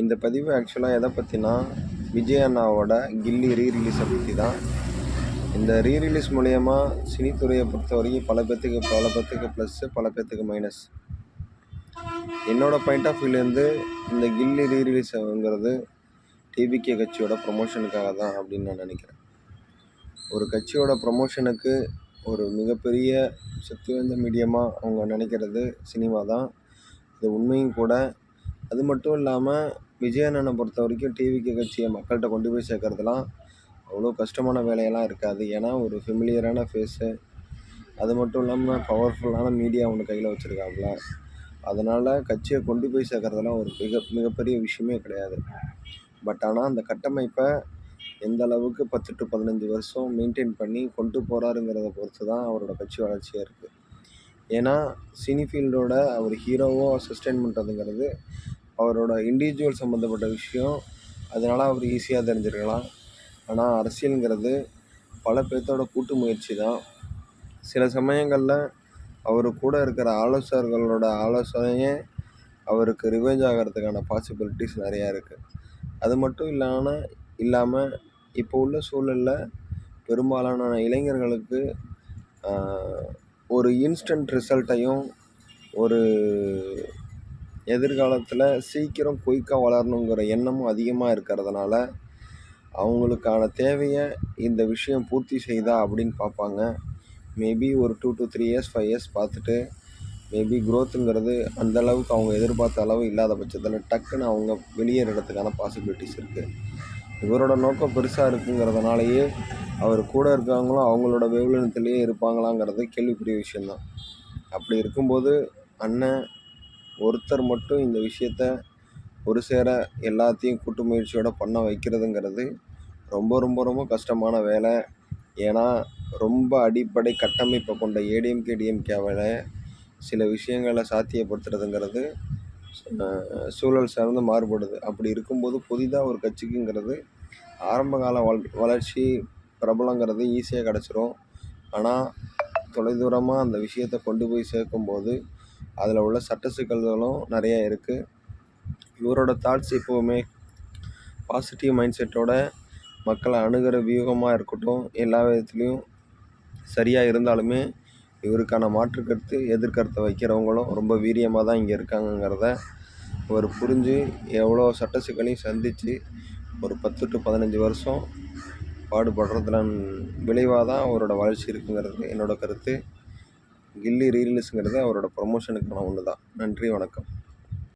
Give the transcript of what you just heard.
இந்த பதிவு ஆக்சுவலாக எதை பற்றினா, விஜய் அண்ணாவோட கில்லி ரீரிலீஸை பற்றி தான். இந்த ரீரிலீஸ் மூலயமா சினித்துறையை பொறுத்த வரைக்கும் பல பேர்த்துக்கு ப்ளஸ்ஸு, பல பேர்த்துக்கு மைனஸ். என்னோடய பாயிண்ட் ஆஃப் வியூலேருந்து இந்த கில்லி ரீரிலீஸுங்கிறது டிவிகே கட்சியோட ப்ரொமோஷனுக்காக தான் அப்படின்னு நான் நினைக்கிறேன். ஒரு கட்சியோட ப்ரொமோஷனுக்கு ஒரு மிகப்பெரிய சக்தி வாய்ந்த மீடியமாக அவங்க நினைக்கிறது சினிமா தான். இது உண்மையும் கூட. அது மட்டும் இல்லாமல் விஜய் அண்ணனை பொறுத்த வரைக்கும் டிவிகே கட்சியை மக்கள்கிட்ட கொண்டு போய் சேர்க்கறதுலாம் அவ்வளோ கஷ்டமான வேலையெல்லாம் இருக்காது. ஏன்னா ஒரு ஃபெமிலியரான ஃபேஸு, அது மட்டும் இல்லாமல் பவர்ஃபுல்லான மீடியா ஒன்று கையில் வச்சுருக்காப்புல. அதனால் கட்சியை கொண்டு போய் சேர்க்கறதெல்லாம் ஒரு மிகப்பெரிய விஷயமே கிடையாது. பட் ஆனால் அந்த கட்டமைப்பை எந்த அளவுக்கு 10 to 15 வருஷம் மெயின்டைன் பண்ணி கொண்டு போகிறாருங்கிறத பொறுத்து தான் அவரோட கட்சி வளர்ச்சியாக இருக்குது. ஏன்னா சினி ஃபீல்டோட அவர் ஹீரோவோ சஸ்டெயின் பண்ணுறதுங்கிறது அவரோட இண்டிவிஜுவல் சம்மந்தப்பட்ட விஷயம். அதனால் அவர் ஈஸியாக தெரிஞ்சிருக்கலாம். ஆனால் அரசியலுங்கிறது பல பேர்த்தோட கூட்டு முயற்சி தான். சில சமயங்களில் அவர் கூட இருக்கிற ஆலோசகர்களோட ஆலோசனையே அவருக்கு ரிவெஞ்ச் ஆகிறதுக்கான பாசிபிலிட்டிஸ் நிறையா இருக்குது. அது மட்டும் இல்லாமல் இப்போ உள்ள சூழலில் பெரும்பாலான இளைஞர்களுக்கு ஒரு இன்ஸ்டன்ட் ரிசல்ட்டையும் ஒரு எதிர்காலத்தில் சீக்கிரம் குயிக்காக வளரணுங்கிற எண்ணமும் அதிகமாக இருக்கிறதுனால அவங்களுக்கான தேவையை இந்த விஷயம் பூர்த்தி செய்தா அப்படின்னு பார்ப்பாங்க. மேபி ஒரு 2 to 3 years 5 years பார்த்துட்டு மேபி க்ரோத்துங்கிறது அந்தளவுக்கு அவங்க எதிர்பார்த்த அளவு இல்லாத பட்சத்தில் டக்குன்னு அவங்க வெளியேறதுக்கான பாசிபிலிட்டிஸ் இருக்குது. இவரோட நோக்கம் பெருசாக இருக்குங்கிறதுனாலேயே அவர் கூட இருக்கவங்களும் அவங்களோட வேவ்லென்த்லேயே இருப்பாங்களாங்கிறது கேள்விக்குரிய விஷயந்தான். அப்படி இருக்கும்போது அண்ணன் ஒருத்தர் மட்டும் இந்த விஷயத்த ஒரு சேர எல்லாத்தையும் கூட்டு முயற்சியோடு பண்ண வைக்கிறதுங்கிறது ரொம்ப ரொம்ப ரொம்ப கஷ்டமான வேலை. ஏன்னா ரொம்ப அடிப்படை கட்டமைப்பை கொண்ட ஏடிஎம்கே டிஎம்கேவில் சில விஷயங்களை சாத்தியப்படுத்துறதுங்கிறது சூழல் சார்ந்து மாறுபடுது. அப்படி இருக்கும்போது புதிதாக ஒரு கட்சிக்குங்கிறது ஆரம்பகால வளர்ச்சி பிரபலங்கிறது ஈஸியாக கிடச்சிரும். ஆனால் தொலைதூரமாக அந்த விஷயத்தை கொண்டு போய் சேர்க்கும்போது அதில் உள்ள சட்ட சிக்கல்களும் நிறையா இருக்குது. இவரோட தாட்ஸ் எப்போவுமே பாசிட்டிவ் மைண்ட் செட்டோட மக்களை அணுகிற வியூகமாக இருக்கட்டும், எல்லா விதத்துலேயும் சரியாக இருந்தாலுமே இவருக்கான மாற்றுக்கருத்து எதிர்கருத்தை வைக்கிறவங்களும் ரொம்ப வீரியமாக தான் இங்கே இருக்காங்கங்கிறத அவர் புரிஞ்சு எவ்வளோ சட்ட சிக்கலையும் சந்தித்து ஒரு 10 to 15 வருஷம் பாடுபடுறதுல விளைவாக தான் அவரோட வளர்ச்சி இருக்குங்கிறது என்னோடய கருத்து. கில்லி ரீரிலீஸுங்கிறது அவரோட ப்ரொமோஷனுக்கான ஒன்று தான். நன்றி, வணக்கம்.